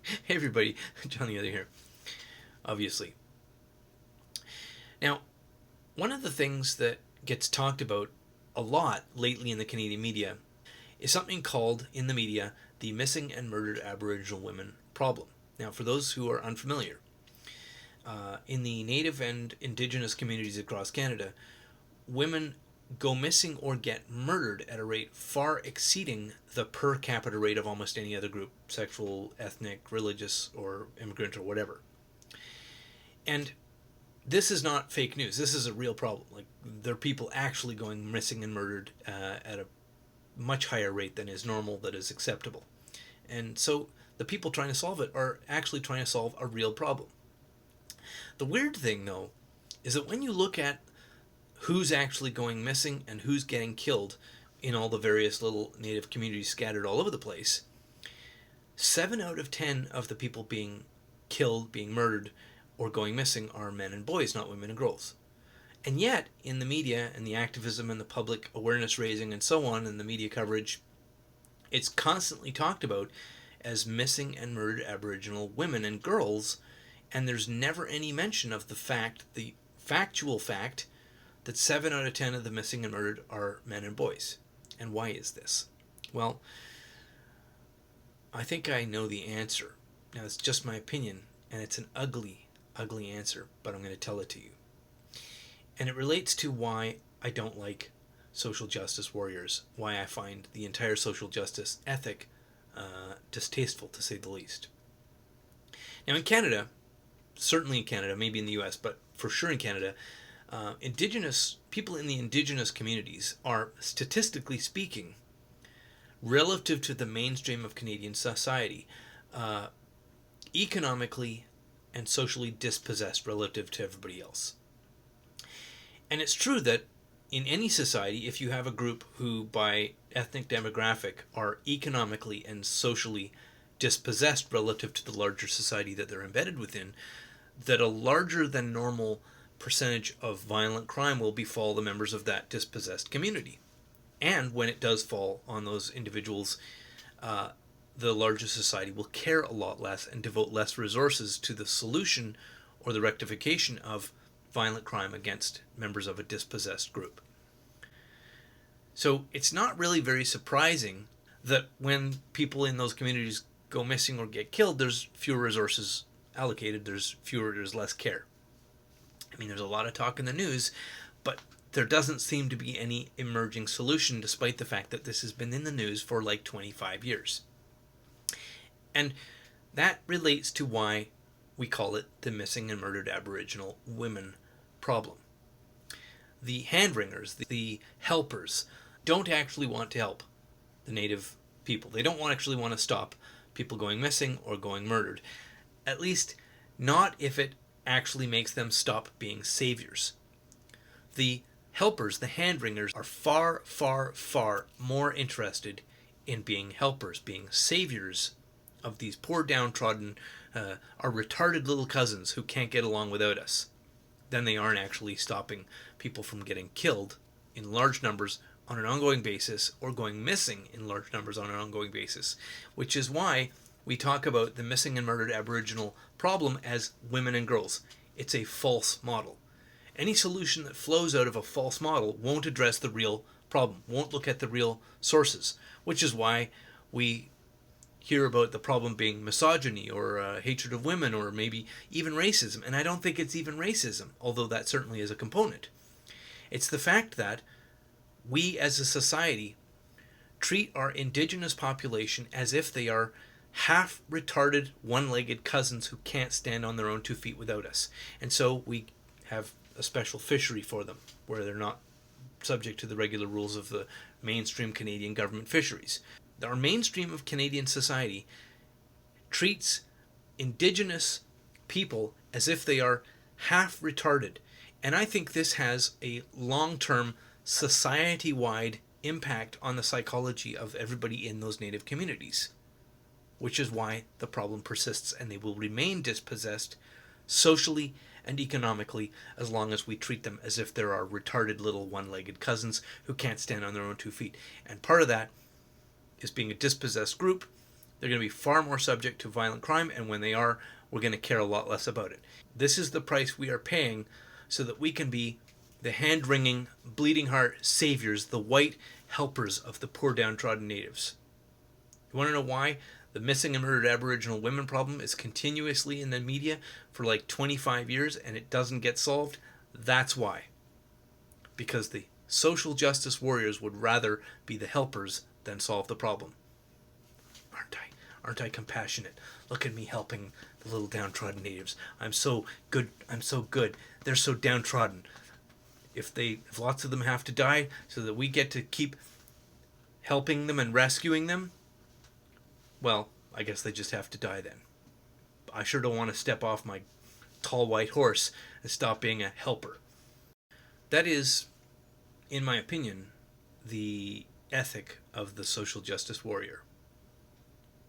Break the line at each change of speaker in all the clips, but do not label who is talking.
Hey everybody, John the Other here, obviously. Now, one of the things that gets talked about a lot lately in the Canadian media is something called, in the media, the missing and murdered Aboriginal women problem. Now, for those who are unfamiliar, in the Native and Indigenous communities across Canada, women go missing or get murdered at a rate far exceeding the per capita rate of almost any other group, sexual, ethnic, religious, or immigrant, or whatever. And this is not fake news. This is a real problem. Like, there are people actually going missing and murdered at a much higher rate than is normal, that is acceptable. And so the people trying to solve it are actually trying to solve a real problem. The weird thing, though, is that when you look at who's actually going missing and who's getting killed in all the various little Native communities scattered all over the place, 7 out of 10 of the people being killed, being murdered, or going missing are men and boys, not women and girls. And yet, in the media and the activism and the public awareness raising and so on, and the media coverage, it's constantly talked about as missing and murdered Aboriginal women and girls, and there's never any mention of the factual fact, that 7 out of 10 of the missing and murdered are men and boys. And why is this? Well, I think I know the answer. Now, it's just my opinion, and it's an ugly answer, but I'm going to tell it to you. And it relates to why I don't like social justice warriors, why I find the entire social justice ethic distasteful, to say the least. Now, in Canada, certainly in Canada, maybe in the US, but for sure in Canada, Indigenous people in the Indigenous communities are, statistically speaking, relative to the mainstream of Canadian society, economically and socially dispossessed relative to everybody else. And it's true that in any society, if you have a group who, by ethnic demographic, are economically and socially dispossessed relative to the larger society that they're embedded within, that a larger than normal percentage of violent crime will befall the members of that dispossessed community. And when it does fall on those individuals, the larger society will care a lot less and devote less resources to the solution or the rectification of violent crime against members of a dispossessed group. So it's not really very surprising that when people in those communities go missing or get killed, there's fewer resources allocated, there's less care. I mean, there's a lot of talk in the news, but there doesn't seem to be any emerging solution, despite the fact that this has been in the news for like 25 years. And that relates to why we call it the missing and murdered Aboriginal women problem. The hand-wringers, the helpers, don't actually want to help the Native people. They don't actually want to stop people going missing or going murdered. At least not if it actually makes them stop being saviors. The helpers, the hand-wringers, are far, far, far more interested in being helpers, being saviors of these poor downtrodden, our retarded little cousins who can't get along without us, than they are in actually stopping people from getting killed in large numbers on an ongoing basis or going missing in large numbers on an ongoing basis, which is why we talk about the missing and murdered Aboriginal problem as women and girls. It's a false model. Any solution that flows out of a false model won't address the real problem, won't look at the real sources, which is why we hear about the problem being misogyny or hatred of women or maybe even racism. And I don't think it's even racism, although that certainly is a component. It's the fact that we as a society treat our Indigenous population as if they are half-retarded, one-legged cousins who can't stand on their own 2 feet without us. And so we have a special fishery for them, where they're not subject to the regular rules of the mainstream Canadian government fisheries. Our mainstream of Canadian society treats Indigenous people as if they are half-retarded. And I think this has a long-term, society-wide impact on the psychology of everybody in those Native communities, which is why the problem persists, and they will remain dispossessed socially and economically as long as we treat them as if they're our retarded little one-legged cousins who can't stand on their own 2 feet. And part of that is being a dispossessed group They're going to be far more subject to violent crime, and when they are, we're going to care a lot less about it. This is the price we are paying so that we can be the hand-wringing, bleeding-heart saviors, the white helpers of the poor downtrodden natives. You want to know why the missing and murdered Aboriginal women problem is continuously in the media for like 25 years and it doesn't get solved? That's why. Because the social justice warriors would rather be the helpers than solve the problem. Aren't I? Aren't I compassionate? Look at me helping the little downtrodden natives. I'm so good. I'm so good. They're so downtrodden. If lots of them have to die so that we get to keep helping them and rescuing them, well, I guess they just have to die then. I sure don't want to step off my tall white horse and stop being a helper. That is, in my opinion, the ethic of the social justice warrior,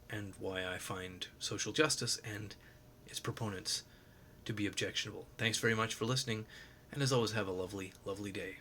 and why I find social justice and its proponents to be objectionable. Thanks very much for listening, and as always, have a lovely, lovely day.